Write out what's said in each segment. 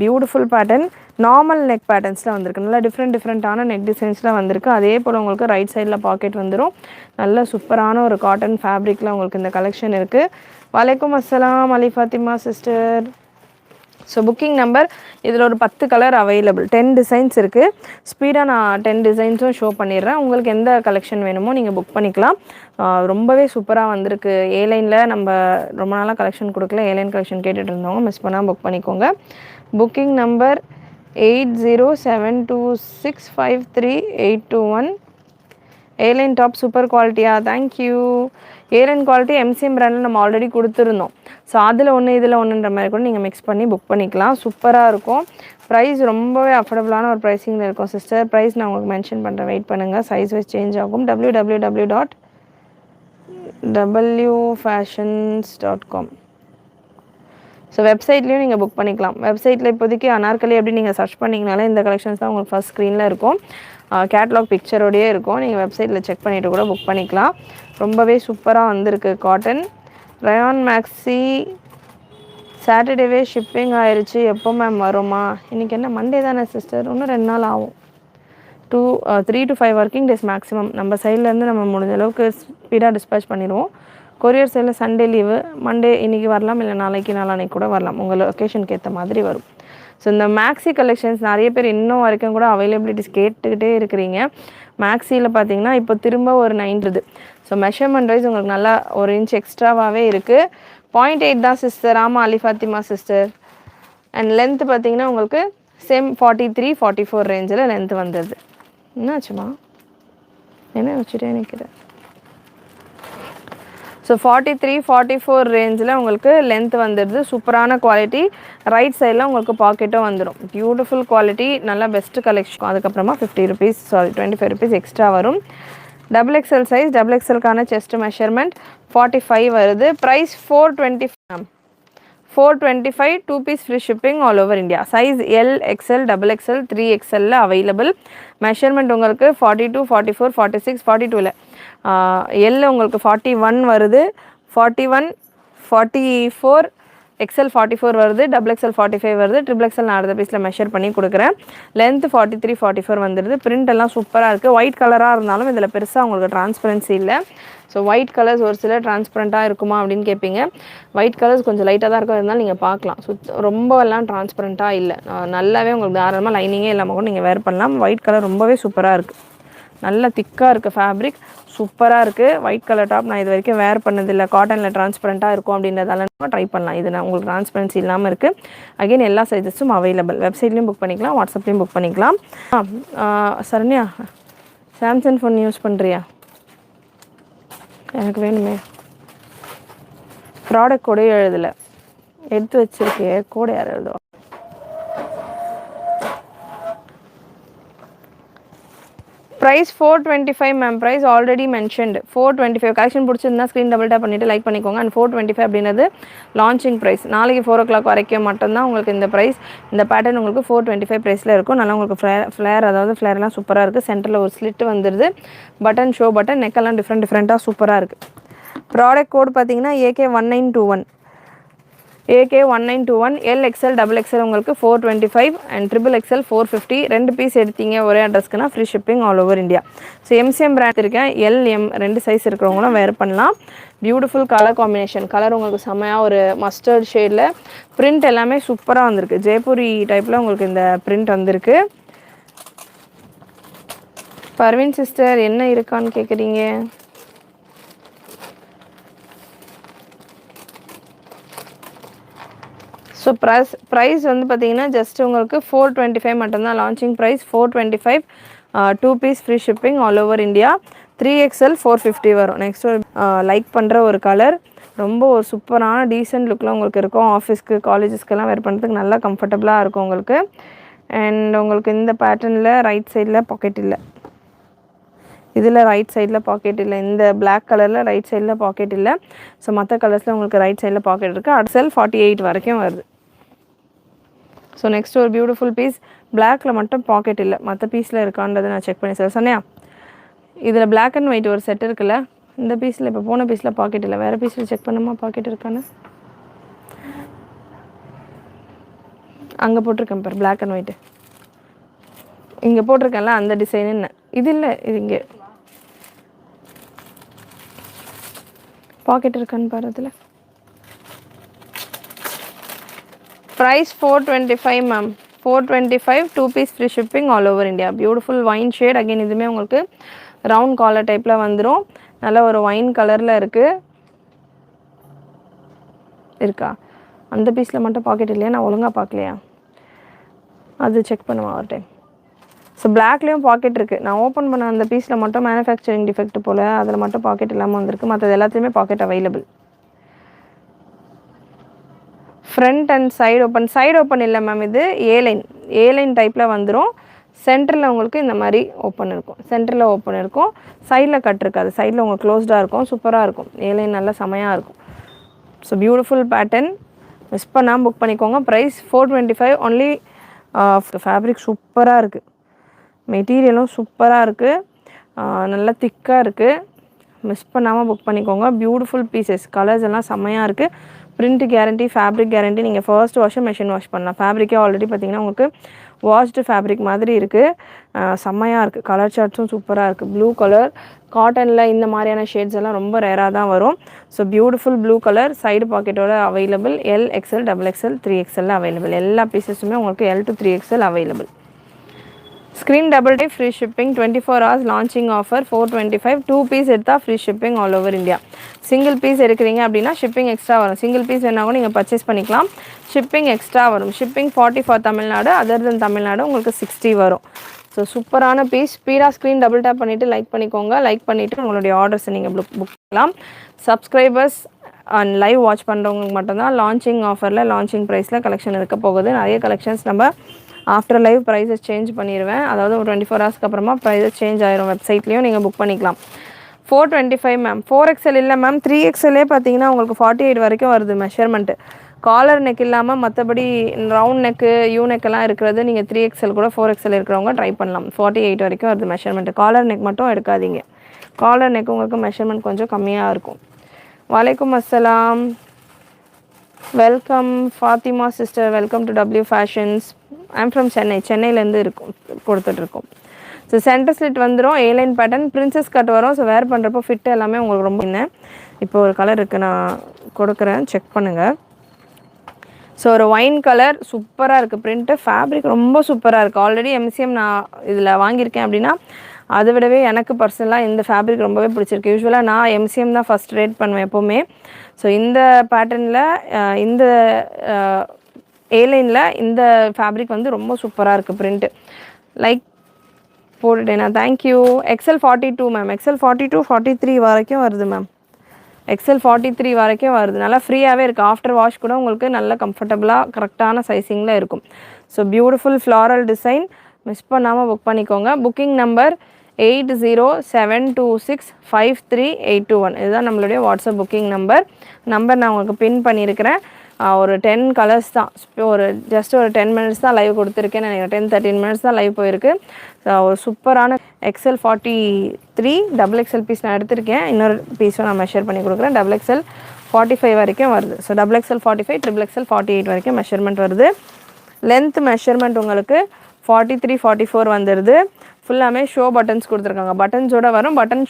Beautiful pattern. Normal neck பேட்டர்ன்ஸில் வந்திருக்கு. நல்லா டிஃப்ரெண்ட்டான நெக் டிசைன்ஸில் வந்திருக்கு. அதே போல் உங்களுக்கு ரைட் சைடில் பாக்கெட் வந்துடும். நல்ல சூப்பரான ஒரு காட்டன் ஃபேப்ரிக்கில் உங்களுக்கு இந்த கலெக்ஷன் இருக்குது. வலைக்கும் அஸ்ஸலாம் Ali Fathima sister. So booking number இதில் ஒரு 10 கலர் அவைலபிள், 10 டிசைன்ஸ் இருக்குது. ஸ்பீடாக நான் 10 டிசைன்ஸும் ஷோ பண்ணிடுறேன். உங்களுக்கு எந்த கலெக்ஷன் வேணுமோ நீங்கள் புக் பண்ணிக்கலாம். ரொம்பவே சூப்பராக வந்திருக்கு. ஏலைனில் நம்ம ரொம்ப நாளாக கலெக்ஷன் கொடுக்கல, ஏலைன் கலெக்ஷன் கேட்டுட்டு இருந்தவங்க மிஸ் பண்ணால் புக் பண்ணிக்கோங்க. Booking number 8072653821. Airline top super குவாலிட்டியா? தேங்க்யூ. ஏலைன் குவாலிட்டி எம்சிஎம் பிராண்டில் நம்ம ஆல்ரெடி கொடுத்துருந்தோம். ஸோ அதில் ஒன்று இதில் ஒன்றுன்ற மாதிரி கூட நீங்கள் மிக்ஸ் பண்ணி புக் பண்ணிக்கலாம். சூப்பராக இருக்கும். ப்ரைஸ் ரொம்பவே அஃபோர்டபுளான ஒரு ப்ரைஸிங்கில் இருக்கும் சிஸ்டர். ப்ரைஸ் நான் உங்களுக்கு மென்ஷன் பண்ணுறேன், வெயிட் பண்ணுங்கள். சைஸ் வைஸ் சேஞ்ச் ஆகும். www.wfashions.com. ஸோ வெப்சைட்லேயும் நீங்கள் புக் பண்ணிக்கலாம். வெப்சைட்டில் இப்போதைக்கு அனார்கலி அப்படி நீங்கள் சர்ச் பண்ணிங்கனாலே இந்த கலெக்ஷன்ஸ் தான் உங்களுக்கு ஃபஸ்ட் ஸ்க்ரீனில் இருக்கும். கேட்லாக் பிக்சரோடையே இருக்கும். நீங்கள் வெப்சைட்டில் செக் பண்ணிவிட்டு கூட புக் பண்ணிக்கலாம். ரொம்பவே சூப்பராக வந்திருக்கு காட்டன். ரயான் மேக்ஸி சாட்டர்டேவே ஷிப்பிங் ஆயிடுச்சு. எப்போ மேம் வருமா? இன்றைக்கி என்ன மண்டே தானே சிஸ்டர்? இன்னும் 2 நாள் ஆகும். 3 to 5 ஒர்க்கிங் டேஸ் மேக்ஸிமம். நம்ம சைட்லேருந்து நம்ம முடிஞ்ச அளவுக்கு ஸ்பீடாக டிஸ்பேச் பண்ணிடுவோம். கொரியர் சைடில் சண்டே லீவு. மண்டே இன்றைக்கி வரலாம், இல்லை நாளைக்கு கூட வரலாம். உங்கள் லொக்கேஷனுக்கு ஏற்ற மாதிரி வரும். ஸோ இந்த மேக்ஸி கலெக்ஷன்ஸ் நிறைய பேர் இன்னும் வரைக்கும் கூட அவைலபிலிட்டிஸ் கேட்டுக்கிட்டே இருக்கிறீங்க. மேக்ஸியில் பார்த்தீங்கன்னா இப்போ திரும்ப ஒரு 9 ஸோ மெஷர்மெண்ட் வைஸ் உங்களுக்கு நல்லா 1 இன்ச் எக்ஸ்ட்ராவாகவே இருக்குது. 0.8 தான் சிஸ்டர். ஆமாம் அலி ஃபாத்திமா சிஸ்டர். அண்ட் லென்த்து பார்த்தீங்கன்னா உங்களுக்கு சேம் 43-44 ரேஞ்சில் லென்த் வந்தது. என்னாச்சுமா? என்ன வச்சுட்டே நிற்கிறேன். ஸோ 43-44 ரேஞ்சில் உங்களுக்கு லென்த் வந்துடுது. சூப்பரான குவாலிட்டி. ரைட் சைடில் உங்களுக்கு பாக்கெட்டும் வந்துடும். பியூட்டிஃபுல் குவாலிட்டி, நல்லா பெஸ்ட்டு கலெக்ஷன். அதுக்கப்புறமா 50 rupees 25 rupees எக்ஸ்ட்ரா வரும். XXL சைஸ், XXLக்கான செஸ்ட் மெஷர்மெண்ட் 45 வருது. Price 425. 425, 2 piece free shipping all over India. Size L, XL, XXL, 3XL available. Measurement உங்களுக்கு 42, 44, 46, 42 L உங்களுக்கு 41 வருது, 41, 44, XL 44 வருது, XXL 45 வருது, XXL நான் அடுத்த பீஸில் மெஷர் பண்ணி கொடுக்குறேன். லென்த் 43, 44 வந்துடுது. பிரிண்ட் எல்லாம் சூப்பராக இருக்குது. ஒயிட் கலராக இருந்தாலும் இதில் பெருசாக உங்களுக்கு டிரான்ஸ்பரன்சி இல்லை. ஸோ ஒயிட் கலர்ஸ் ஒரு சில டிரான்ஸ்பரண்ட்டாக இருக்குமா அப்படின்னு கேட்பீங்க. ஒயிட் கலர்ஸ் கொஞ்சம் லைட்டாக தான் இருக்கும், இருந்தாலும் நீங்கள் பார்க்கலாம். ரொம்ப எல்லாம் டிரான்ஸ்பரண்ட்டாக இல்லை. நல்லாவே உங்களுக்கு தாராளமாக லைனிங்கே இல்லாமல் கூட நீங்கள் வேர் பண்ணலாம். ஒயிட் கலர் ரொம்பவே சூப்பராக இருக்குது. நல்ல திக்காக இருக்குது ஃபேப்ரிக். சூப்பராக இருக்குது. ஒயிட் கலர் டாப் நான் இது வரைக்கும் வேர் பண்ணதில்லை. காட்டனில் டிரான்ஸ்பரண்ட்டாக இருக்கும் அப்படின்றதால ட்ரை பண்ணலாம். இது நான் உங்களுக்கு டிரான்ஸ்பரன்சி இல்லாமல் இருக்குது. அகைன் எல்லா சைஸஸும் அவைலபிள். வெப்சைட்லேயும் புக் பண்ணிக்கலாம், வாட்ஸ்அப்லேயும் புக் பண்ணிக்கலாம். சரண்யா, சாம்சங் ஃபோன் யூஸ் பண்ணுறியா? எனக்கு வேணுமே. ப்ராடக்ட் கூட எழுதலை, எடுத்து வச்சுருக்கே. கூட யார் எழுதுவா? Price 425 ma'am. Price already mentioned 425. Collection பிடிச்சிருந்தா ஸ்க்ரீன் டபுள் டேப் பண்ணிவிட்டு லைக் பண்ணிக்கோங்க. அண்ட் 425 அப்படின்றது லான்ச்சிங் ப்ரைஸ். நாளைக்கு 4 o'clock வரைக்கும் மட்டும்தான் உங்களுக்கு இந்த ப்ரைஸ். இந்த பேட்டர்ன் உங்களுக்கு 425 ப்ரைஸில் இருக்கும். நல்லா உங்களுக்கு ஃப்ளேர், அதாவது ஃப்ளேர்லாம் சூப்பராக இருக்குது. சென்டரில் ஒரு ஸ்லிட் வந்துடுது. பட்டன், ஷோ பட்டன், நெக்கெல்லாம் டிஃப்ரெண்ட்டாக சூப்பராக இருக்குது. ப்ராடக்ட் கோட் பார்த்தீங்கன்னா AK1921. AK1921. L, XL, XXL உங்களுக்கு 425 அண்ட் XXL 450. 2 பீஸ் எடுத்தீங்க ஒரே அட்ரஸ்க்குனா free shipping all over India. So MCM brand இருக்கேன். L, M 2 சைஸ் இருக்கிறவங்களும் வேர் பண்ணலாம். Beautiful colour combination. கலர் உங்களுக்கு செம்மையாக ஒரு மஸ்டர்ட் ஷேடில். பிரிண்ட் எல்லாமே சூப்பராக வந்திருக்கு. ஜெய்ப்பூரி டைப்பில் உங்களுக்கு இந்த பிரிண்ட் வந்திருக்கு. பர்வீன் சிஸ்டர் என்ன இருக்கான்னு கேட்குறீங்க? ஸோ ப்ரைஸ் வந்து பார்த்தீங்கன்னா ஜஸ்ட் உங்களுக்கு 425 மட்டும்தான். Launching price 425. 2 piece free shipping all over India. 3XL 450 வரும். நெக்ஸ்ட் ஒரு லைக் பண்ணுற ஒரு கலர். ரொம்ப ஒரு சூப்பரான டீசென்ட் லுக்கில் உங்களுக்கு இருக்கும். ஆஃபீஸ்க்கு, காலேஜஸ்க்கெல்லாம் வேர் பண்ணுறதுக்கு நல்லா கம்ஃபர்டபுளாக இருக்கும் உங்களுக்கு. அண்ட் உங்களுக்கு இந்த பேட்டர்னில் ரைட் சைடில் பாக்கெட் இல்லை. இதில் ரைட் சைடில் பாக்கெட் இல்லை. இந்த பிளாக் கலரில் ரைட் சைடில் பாக்கெட் இல்லை. ஸோ மற்ற கலர்ஸில் உங்களுக்கு ரைட் சைடில் பாக்கெட் இருக்குது. XL 48 வரைக்கும் வருது. ஸோ நெக்ஸ்ட் ஒரு பியூட்டிஃபுல் பீஸ். பிளாக்ல மட்டும் பாக்கெட் இல்லை, மற்ற பீஸில் இருக்கான்றதை நான் செக் பண்ணி சார் சொன்னியா. இதில் பிளாக் அண்ட் ஒயிட் ஒரு செட் இருக்குல்ல, இந்த பீஸில் இப்போ போன பீஸில் பாக்கெட் இல்லை. வேறு பீஸில் செக் பண்ணுமா பாக்கெட் இருக்கான்னு. அங்கே போட்டிருக்கேன் பாரு பிளாக் அண்ட் ஒயிட்டு, இங்கே போட்டிருக்கேன்ல அந்த டிசைன் என்ன இது இல்லை, இது இங்கே பாக்கெட் இருக்கான்னு பாரு. அதில் price 425 ma'am, 425, 2 piece free shipping all over India. Beautiful wine shade. Again இதுவுமே உங்களுக்கு ரவுண்ட் காலர் டைப்பில் வந்துடும். நல்ல ஒரு ஒயின் கலரில் இருக்குது. இருக்கா அந்த பீஸில் மட்டும் பாக்கெட் இல்லையா, நான் ஒழுங்காக பார்க்கலையா, அது செக் பண்ணுவேன் ஒரு டைம். ஸோ பிளாக்லேயும் பாக்கெட் இருக்குது. நான் ஓப்பன் பண்ண அந்த பீஸில் மட்டும் மேனுஃபேக்சரிங் டிஃபெக்ட் போல் அதில் மட்டும் பாக்கெட் இல்லாமல் வந்திருக்கு. மற்றது எல்லாத்துலேயுமே pocket available. Front and side open இல்லை மேம், இது ஏலைன் டைப்பில் வந்துடும். சென்டரில் உங்களுக்கு இந்த மாதிரி ஓப்பன் இருக்கும், சென்டரில் ஓப்பன் இருக்கும், சைடில் கட் இருக்காது, சைடில் உங்களுக்கு க்ளோஸ்டாக இருக்கும். சூப்பராக இருக்கும், ஏலைன் நல்லா செமையாக இருக்கும். ஸோ பியூட்டிஃபுல் பேட்டர்ன், மிஸ் பண்ணாமல் புக் பண்ணிக்கோங்க. Price 425 only. ஃபேப்ரிக் சூப்பராக இருக்குது, மெட்டீரியலும் சூப்பராக இருக்குது, நல்லா திக்காக இருக்குது. மிஸ் பண்ணாமல் புக் பண்ணிக்கோங்க. பியூட்டிஃபுல் பீசஸ், கலர்ஸ் எல்லாம் செம்மையாக இருக்குது. Print guarantee, fabric guarantee. நீங்கள் ஃபர்ஸ்ட் வாஷும் மெஷின் வாஷ் பண்ணலாம். ஃபேப்ரிக்கே ஆல்ரெடி பார்த்தீங்கன்னா உங்களுக்கு வாஷ்டு ஃபேப்ரிக் மாதிரி இருக்குது. செம்மையாக இருக்குது. கலர் சார்ட்ஸும் சூப்பராக இருக்குது. ப்ளூ கலர் காட்டனில் இந்த மாதிரியான ஷேட்ஸ் எல்லாம் ரொம்ப ரேராக தான் வரும். So beautiful blue colour, side பாக்கெட்டோட available. L, XL, XXL, 3XL available. எல்லா பீசஸுமே உங்களுக்கு L to 3XL available. Screen double tap free shipping, 24 hours launching offer 425. 2 piece எடுத்தால் free shipping all over India. Single piece எடுக்கிறீங்க அப்படின்னா shipping extra வரும். Single piece வேணாலும் நீங்கள் பர்ச்சேஸ் பண்ணிக்கலாம், ஷிப்பிங் எக்ஸ்ட்ரா வரும். Shipping 40 for Tamil Nadu, other than Tamil Nadu உங்களுக்கு 60 வரும். ஸோ சூப்பரான பீஸ். ஸ்பீடாக ஸ்க்ரீன் டபுள் டேப் பண்ணிவிட்டு லைக் பண்ணிக்கோங்க. லைக் பண்ணிவிட்டு உங்களுடைய ஆர்டர்ஸை நீங்கள் புக் பண்ணலாம். சப்ஸ்கிரைபர்ஸ் அண்ட் லைவ் வாட்ச் பண்ணுறவங்களுக்கு மட்டும்தான் லான்ச்சிங் ஆஃபரில், லான்ச்சிங் ப்ரைஸில் கலெக்ஷன் இருக்க போகுது. நிறைய கலெக்ஷன்ஸ் நம்ம ஆஃப்டர் லைவ் ப்ரைஸஸ் சேஞ்ச் பண்ணிடுவேன். அதாவது ஒரு 24 ஹவர்ஸ்க்கு அப்புறமா ப்ரைஸஸ் சேஞ்ச் ஆயிரும். வெப்சைட்லேயும் நீங்கள் புக் பண்ணிக்கலாம். 425 மேம். 4XL இல்லை மேம், 3XLே பார்த்தீங்கன்னா உங்களுக்கு 48 வரைக்கும் வருது மெஷர்மெண்ட்டு. காலர் நெக் இல்லாமல் மற்றபடி ரவுண்ட் நெக்கு, யூ நெக்கெல்லாம் இருக்கிறது நீங்கள் 3XL கூட 4XL இருக்கிறவங்க ட்ரை பண்ணலாம். 48 வரைக்கும் வருது மெஷர்மெண்ட்டு. காலர் நெக் மட்டும் எடுக்காதீங்க. காலர் நெக் உங்களுக்கு மெஷர்மெண்ட் கொஞ்சம் கம்மியாக இருக்கும். வலைக்கும் அஸ்ஸலாம், welcome Fatima sister, welcome to W fashions. I'm from சென்னையிலேருந்து இருக்கும் கொடுத்துட்ருக்கோம். ஸோ சென்டர் ஸ்லிட் வந்துடும், ஏலைன் பேட்டர்ன், பிரின்சஸ் கட் வரும். ஸோ வேர் பண்ணுறப்போ ஃபிட்டு எல்லாமே உங்களுக்கு ரொம்ப என்ன. இப்போ ஒரு கலர் இருக்குது, நான் கொடுக்குறேன், செக் பண்ணுங்கள். ஸோ ஒரு ஒயின் கலர் சூப்பராக இருக்குது. பிரிண்ட்டு ஃபேப்ரிக் ரொம்ப சூப்பராக இருக்குது. ஆல்ரெடி MCM நான் இதில் வாங்கியிருக்கேன் அப்படின்னா அதை விடவே எனக்கு பர்சனலாக இந்த ஃபேப்ரிக் ரொம்பவே பிடிச்சிருக்கு. யூஸ்வலாக நான் MCM தான் ஃபஸ்ட் ரேட் பண்ணுவேன் எப்போவுமே. ஸோ இந்த பேட்டர்னில் இந்த ஏலைனில் இந்த ஃபேப்ரிக் வந்து ரொம்ப சூப்பராக இருக்குது. பிரிண்ட்டு லைக் போட்டுட்டேன். தேங்க்யூ. XL 42 மேம், XL 42, 43 வரைக்கும் வருது மேம். XL 43 வரைக்கும் வருது. நல்லா ஃப்ரீயாகவே இருக்குது. ஆஃப்டர் வாஷ் கூட உங்களுக்கு நல்ல கம்ஃபர்டபுளாக கரெக்டான சைஸிங்கில் இருக்கும். So beautiful floral design, miss பண்ணாமல் புக் பண்ணிக்கோங்க. Booking number 8072653821. இதுதான் நம்மளுடைய வாட்ஸ்அப் புக்கிங் நம்பர். நான் உங்களுக்கு பின் பண்ணியிருக்கிறேன். ஒரு 10 கலர்ஸ் தான், ஒரு ஜஸ்ட் ஒரு 10 மினிட்ஸ் தான் லைவ் கொடுத்துருக்கேன் நினைக்கிறேன். 10-13 மினிட்ஸ் தான் லைவ் போயிருக்கு. ஒரு சூப்பரான XL 43 XXL பீஸ் நான் எடுத்திருக்கேன். இன்னொரு பீஸும் நான் மெஷர் பண்ணி கொடுக்குறேன். XXL 45 வரைக்கும் வருது. ஸோ XXL 45, XXL 48 வரைக்கும் மெஷர்மெண்ட் வருது. லென்த் மெஷர்மெண்ட் உங்களுக்கு 43, 44 வந்துடுது. ஃபுல்லாமே ஷோ பட்டன்ஸ் கொடுத்துருக்காங்க. பட்டன்ஸோடு வரும். பட்டன்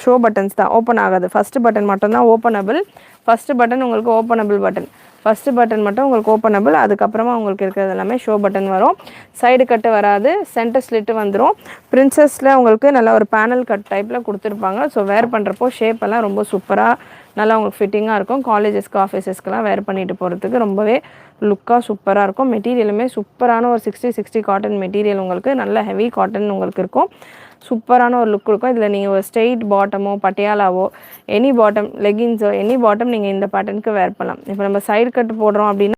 ஷோ பட்டன்ஸ் தான், ஓப்பன் ஆகாது. ஃபஸ்ட்டு பட்டன் மட்டும்தான் ஓப்பனபிள். ஃபஸ்ட்டு பட்டன் உங்களுக்கு ஓப்பனபிள் பட்டன். ஃபஸ்ட்டு பட்டன் மட்டும் உங்களுக்கு ஓப்பனபிள். அதுக்கப்புறமா உங்களுக்கு இருக்கிறது எல்லாமே ஷோ பட்டன் வரும். சைடு கட்டு வராது, சென்டர் ஸ்லிட்டு வந்துடும். பிரின்சஸில் உங்களுக்கு நல்லா ஒரு பேனல் கட் டைப்பில் கொடுத்துருப்பாங்க. ஸோ வேர் பண்ணுறப்போ ஷேப் எல்லாம் ரொம்ப சூப்பராக நல்லா உங்களுக்கு ஃபிட்டிங்காக இருக்கும். காலேஜஸ்க்கு, ஆஃபீஸஸ்க்கெலாம் வேர் பண்ணிட்டு போகிறதுக்கு ரொம்பவே லுக்காக சூப்பராக இருக்கும். மெட்டீரியலுமே சூப்பரான ஒரு 60 காட்டன் மெட்டீரியல், உங்களுக்கு நல்ல ஹெவி காட்டன் உங்களுக்கு இருக்கும். சூப்பரான ஒரு லுக் இருக்கும். இதில் நீங்கள் ஒரு ஸ்ட்ரெயிட் பாட்டமோ, பட்டியாலாவோ, எனி பாட்டம், லெகின்ஸோ, எனி பாட்டம் நீங்கள் இந்த பேட்டர்னுக்கு வேர் பண்ணலாம். இப்போ நம்ம சைடு கட்டு போடுறோம் அப்படின்னா